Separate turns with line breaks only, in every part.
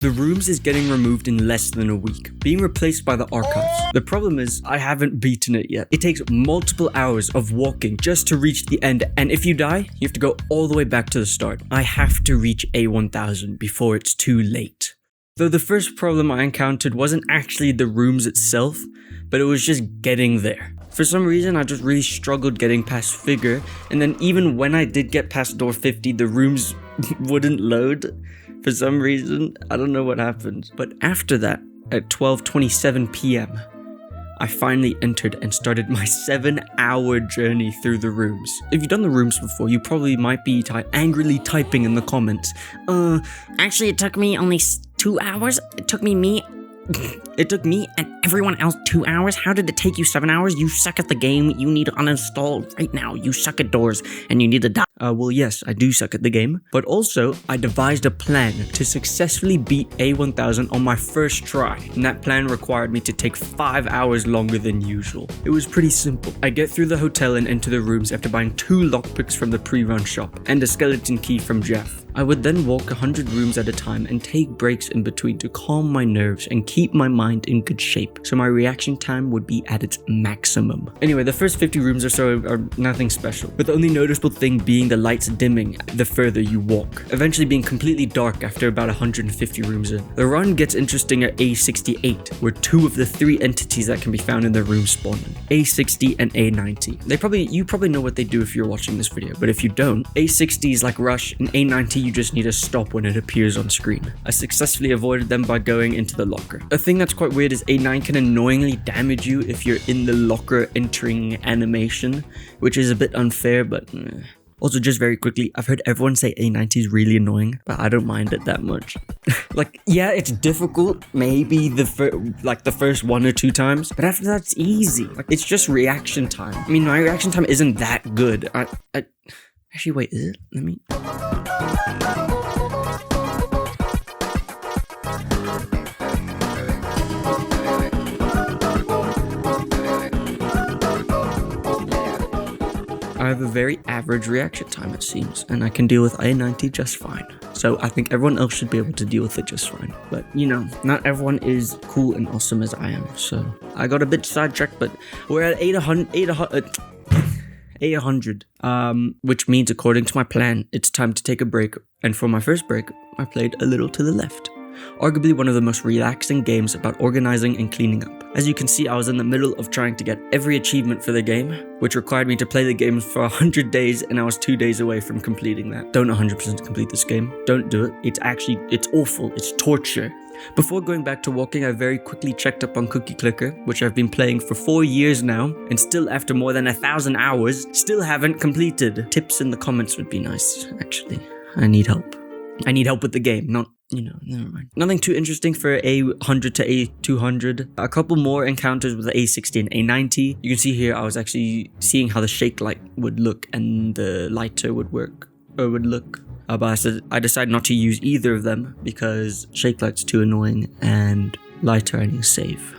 The rooms is getting removed in less than a week, being replaced by the archives. The problem is, I haven't beaten it yet. It takes multiple hours of walking just to reach the end, and if you die, you have to go all the way back to the start. I have to reach A1000 before it's too late. Though the first problem I encountered wasn't actually the rooms itself, but it was just getting there. For some reason, I just really struggled getting past Figure, and then even when I did get past door 50, the rooms wouldn't load. For some reason, I don't know what happened. But after that, at 12:27 p.m., I finally entered and started my 7-hour journey through the rooms. If you've done the rooms before, you probably might be angrily typing in the comments.
Actually, it took me only 2 hours. It took me and everyone else 2 hours. How did it take you 7 hours? You suck at the game. You need to uninstall right now. You suck at doors and you need to die.
Well, yes, I do suck at the game, but also I devised a plan to successfully beat A1000 on my first try, and that plan required me to take 5 hours longer than usual. It was pretty simple. I get through the hotel and into the rooms after buying 2 lockpicks from the pre-run shop and a skeleton key from Jeff. I would then walk 100 rooms at a time and take breaks in between to calm my nerves and keep my mind in good shape, so my reaction time would be at its maximum. Anyway, the first 50 rooms or so are nothing special, with the only noticeable thing being the lights dimming the further you walk, eventually being completely dark after about 150 rooms in. The run gets interesting at A68, where 2 of the 3 entities that can be found in the room spawn in, A60 and A90. You probably know what they do if you're watching this video, but if you don't, A60 is like Rush, and A90 you just need to stop when it appears on screen. I successfully avoided them by going into the locker. A thing that's quite weird is A9 can annoyingly damage you if you're in the locker entering animation, which is a bit unfair, but Also, just very quickly, I've heard everyone say A90 is really annoying, but I don't mind it that much. Yeah, it's difficult, maybe the first 1 or 2 times, but after that, it's easy. It's just reaction time. I mean, my reaction time isn't that good. Actually, wait, is it? Let me... I have a very average reaction time, it seems, and I can deal with A90 just fine. So I think everyone else should be able to deal with it just fine. But, you know, not everyone is cool and awesome as I am, so I got a bit sidetracked, but we're at 800, which means, according to my plan, it's time to take a break. And for my first break, I played A Little to the Left. Arguably one of the most relaxing games about organizing and cleaning up. As you can see, I was in the middle of trying to get every achievement for the game, which required me to play the game for 100 days, and I was 2 days away from completing that. Don't 100% complete this game. Don't do it. It's awful. It's torture. Before going back to walking, I very quickly checked up on Cookie Clicker, which I've been playing for 4 years now, and still after more than 1,000 hours, still haven't completed. Tips in the comments would be nice, actually. I need help. I need help with the game, not... never mind. Nothing too interesting for A100 to A200. A couple more encounters with the A60 and A90. You can see here I was actually seeing how the shake light would look and the lighter would work, or would look. But I decided not to use either of them because shake light's too annoying and lighter I need to save.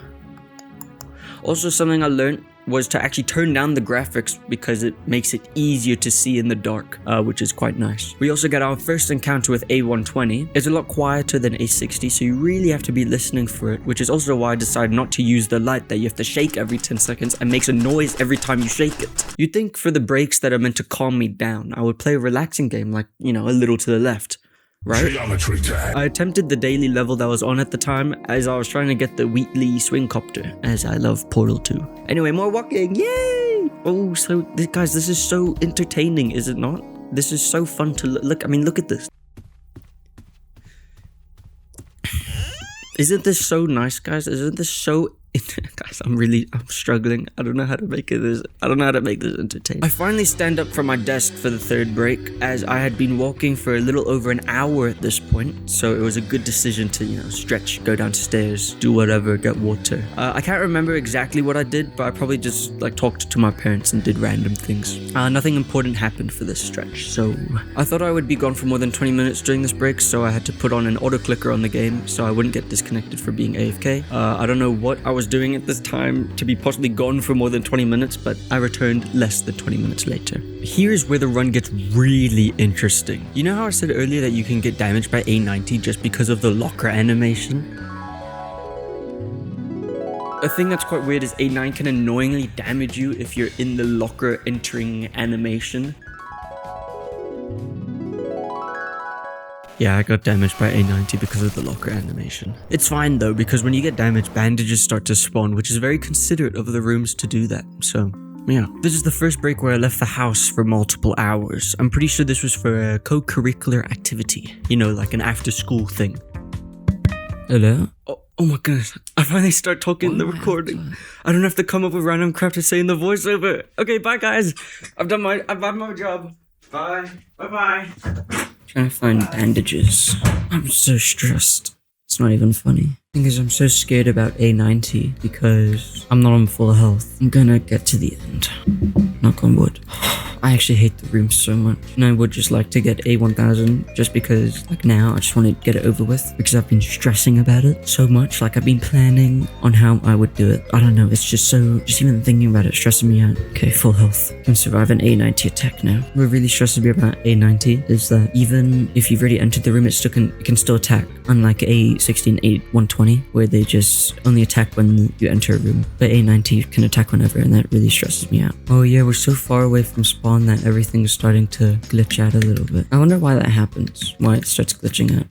Also, something I learned was to actually turn down the graphics because it makes it easier to see in the dark, which is quite nice. We also got our first encounter with A120. It's a lot quieter than A60, so you really have to be listening for it, which is also why I decided not to use the light that you have to shake every 10 seconds and makes a noise every time you shake it. You'd think for the breaks that are meant to calm me down, I would play a relaxing game like, A Little to the Left. Right? I attempted the daily level that was on at the time as I was trying to get the Wheatley swing copter, as I love Portal 2. Anyway, more walking, yay! Oh, so guys, this is so entertaining, is it not? This is so fun to look. I mean, look at this. Isn't this so nice, guys? Isn't this so... Guys, I'm struggling. I don't know how to make this entertaining. I finally stand up from my desk for the third break, as I had been walking for a little over an hour at this point, so it was a good decision to, stretch, go downstairs, do whatever, get water. I can't remember exactly what I did, but I probably just, talked to my parents and did random things. Nothing important happened for this stretch, so... I thought I would be gone for more than 20 minutes during this break, so I had to put on an auto clicker on the game, so I wouldn't get disconnected for being AFK. I don't know what I was was doing at this time to be possibly gone for more than 20 minutes, but I returned less than 20 minutes later. Here's where the run gets really interesting. You know how I said earlier that you can get damaged by A90 just because of the locker animation? A thing that's quite weird is A9 can annoyingly damage you if you're in the locker entering animation. Yeah, I got damaged by A90 because of the locker animation. It's fine though, because when you get damaged, bandages start to spawn, which is very considerate of the rooms to do that. So, yeah. This is the first break where I left the house for multiple hours. I'm pretty sure this was for a co-curricular activity. You know, like an after-school thing. Hello? Oh my goodness. I finally start talking in the recording. I don't have to come up with random crap to say in the voiceover. Okay, bye guys. I've done my job. Bye. Bye-bye. Trying to find bandages. I'm so stressed. It's not even funny. Thing is, I'm so scared about A90 because I'm not on full health. I'm gonna get to the end. Knock on wood. I actually hate the room so much, and I would just like to get A1000 just because, like, now I just want to get it over with because I've been stressing about it so much. Like, I've been planning on how I would do it. I don't know, it's just even thinking about it stressing me out. Okay, full health. Can survive an A90 attack now. What really stresses me about A90 is that even if you've already entered the room, it can still attack, unlike A16, A120, where they just only attack when you enter a room. But A90 can attack whenever, and that really stresses me out. Oh yeah, we're so far away from spawn that everything's starting to glitch out a little bit. I wonder why that happens, why it starts glitching out.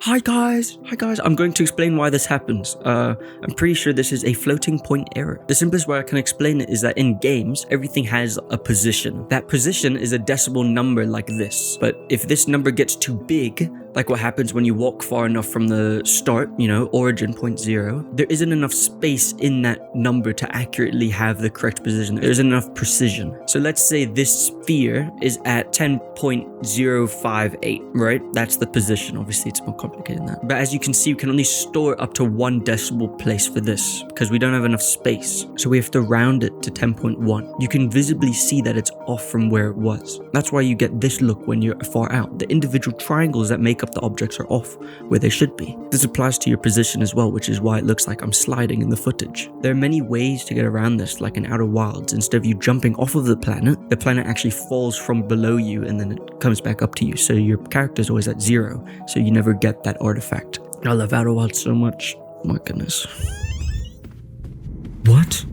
Hi guys, I'm going to explain why this happens. I'm pretty sure this is a floating point error. The simplest way I can explain it is that in games, everything has a position. That position is a decimal number like this. But if this number gets too big, like what happens when you walk far enough from the start, you know, origin point 0, there isn't enough space in that number to accurately have the correct position. There isn't enough precision. So let's say this sphere is at 10.058, right? That's the position. Obviously, it's more complicated than that. But as you can see, we can only store up to 1 decimal place for this because we don't have enough space. So we have to round it to 10.1. You can visibly see that it's off from where it was. That's why you get this look when you're far out. The individual triangles that make up the objects are off where they should be. This applies to your position as well, which is why it looks like I'm sliding in the footage. There are many ways to get around this, like in Outer Wilds. Instead of you jumping off of the planet actually falls from below you and then it comes back up to you. So your character is always at 0, so you never get that artifact. I love Outer Wilds so much. Oh my goodness. What?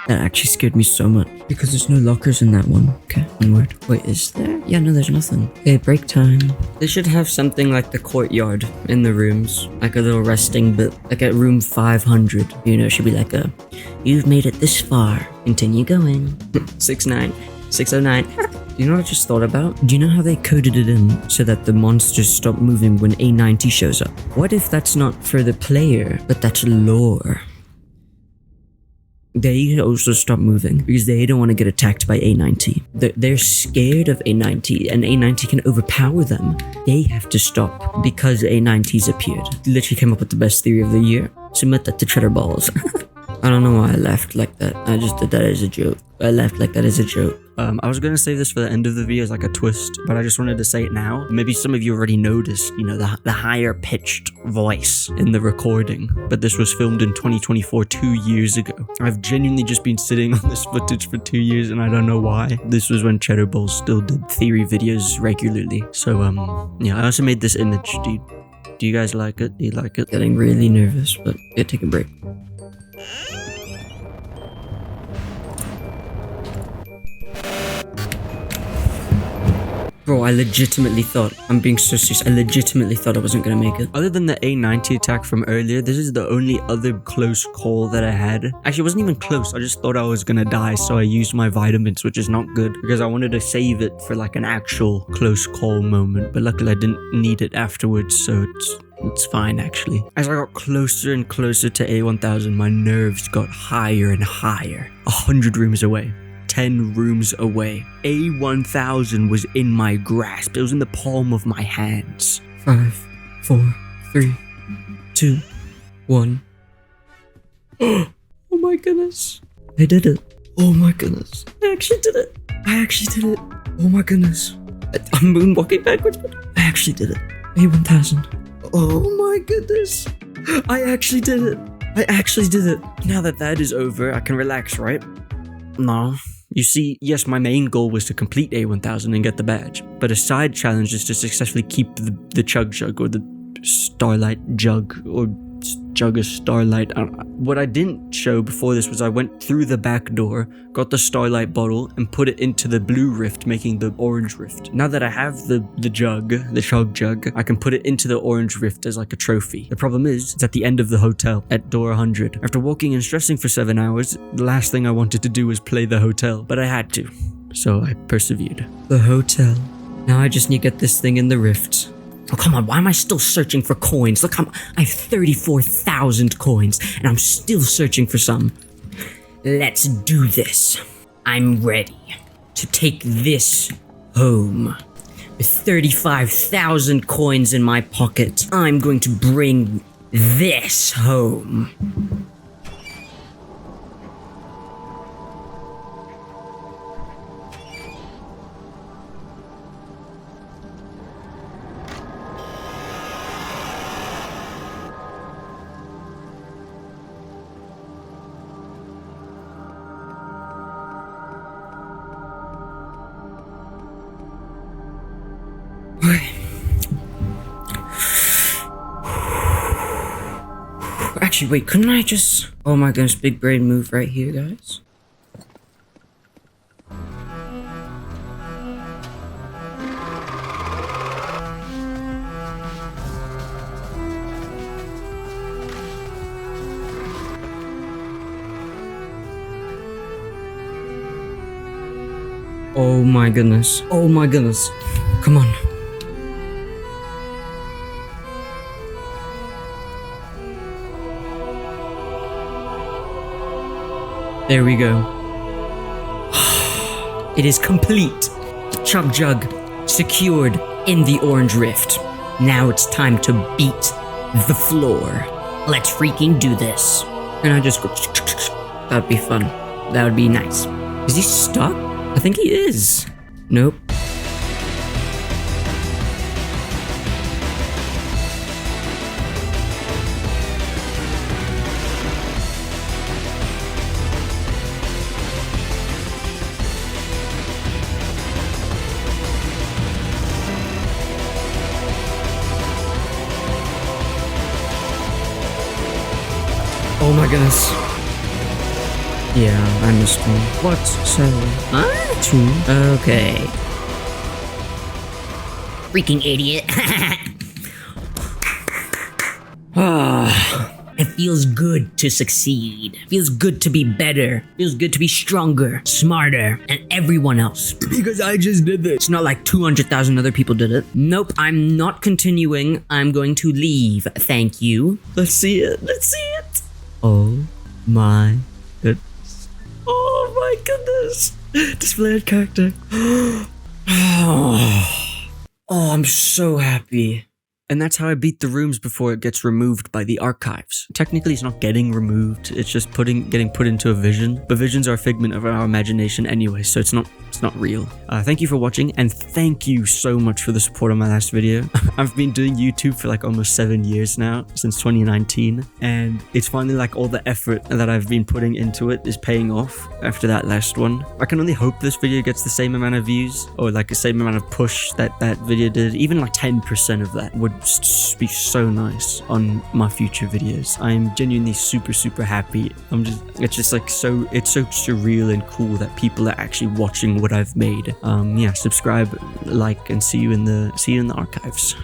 That actually scared me so much because there's no lockers in that one. Okay, onward. Wait, is there? Yeah, no, there's nothing. Okay, break time. They should have something like the courtyard in the rooms, like a little resting bit, like at room 500. You know, it should be like a, you've made it this far. Continue going. 69, 609. You know what I just thought about? Do you know how they coded it in so that the monsters stop moving when A90 shows up? What if that's not for the player, but that's lore? They also stop moving because they don't want to get attacked by A90. They're scared of A90 and A90 can overpower them. They have to stop because A90's appeared. Literally came up with the best theory of the year. Submit that to Cheddar Balls. I don't know why I laughed like that. I just did that as a joke. I laughed like that as a joke. I was gonna save this for the end of the video as like a twist, but I just wanted to say it now. Maybe some of you already noticed, you know, the higher pitched voice in the recording, but this was filmed in 2024, 2 years ago. I've genuinely just been sitting on this footage for 2 years and I don't know why. This was when Cheddar Balls still did theory videos regularly. So, yeah, I also made this image. Do you guys like it? Do you like it? Getting really nervous, but yeah, take a break. Bro, I legitimately thought, I'm being so serious, I legitimately thought I wasn't gonna make it. Other than the A90 attack from earlier, this is the only other close call that I had. Actually, it wasn't even close, I just thought I was gonna die, so I used my vitamins, which is not good, because I wanted to save it for like an actual close call moment, but luckily I didn't need it afterwards, so it's fine actually. As I got closer and closer to A1000, my nerves got higher and higher. 100 rooms away. 10 rooms away. A1000 was in my grasp. It was in the palm of my hands. 5, 4, 3, 2, 1. Oh my goodness. I did it. Oh my goodness. I actually did it. I actually did it. Oh my goodness. I'm moonwalking backwards, but I actually did it. A1000. Oh my goodness. I actually did it. I actually did it. Now that that is over, I can relax, right? No. You see, yes, my main goal was to complete A1000 and get the badge, but a side challenge is to successfully keep the Chug Jug, or the Starlight Jug, or Jug of Starlight. What I didn't show before this was I went through the back door, got the Starlight bottle, and put it into the blue rift, making the orange rift. Now that I have the jug, the Chug Jug, I can put it into the orange rift as like a trophy. The problem is, it's at the end of the hotel, at door 100. After walking and stressing for 7 hours, the last thing I wanted to do was play the hotel, but I had to, so I persevered. The hotel. Now I just need to get this thing in the rift. Oh, come on, why am I still searching for coins? Look, I have 34,000 coins, and I'm still searching for some. Let's do this. I'm ready to take this home. With 35,000 coins in my pocket, I'm going to bring this home. Actually, wait, couldn't I just... Oh my goodness, big brain move right here, guys. Oh my goodness. Oh my goodness. Come on. There we go. It is complete. Chug Jug secured in the orange rift. Now it's time to beat the floor. Let's freaking do this. And I just go... That'd be fun. That would be nice. Is he stuck? I think he is. Nope. Oh my goodness. Yeah, I missed one. What? So, two? Okay.
Freaking idiot. It feels good to succeed. Feels good to be better. Feels good to be stronger, smarter, and everyone else.
Because I just did this.
It's not like 200,000 other people did it. Nope, I'm not continuing. I'm going to leave. Thank you.
Let's see it. Let's see it. Oh my goodness. Oh my goodness. Displayed character. Oh, I'm so happy. And that's how I beat the rooms before it gets removed by the archives. Technically, it's not getting removed. It's just getting put into a vision. But visions are a figment of our imagination anyway, so it's not real. Thank you for watching, and thank you so much for the support on my last video. I've been doing YouTube for like almost 7 years now, since 2019, and it's finally like all the effort that I've been putting into it is paying off after that last one. I can only hope this video gets the same amount of views, or like the same amount of push that video did. Even like 10% of that would be so nice on my future videos. I'm genuinely super happy. It's just like it's so surreal and cool that people are actually watching what I've made. Yeah, subscribe, like, and see you in the archives.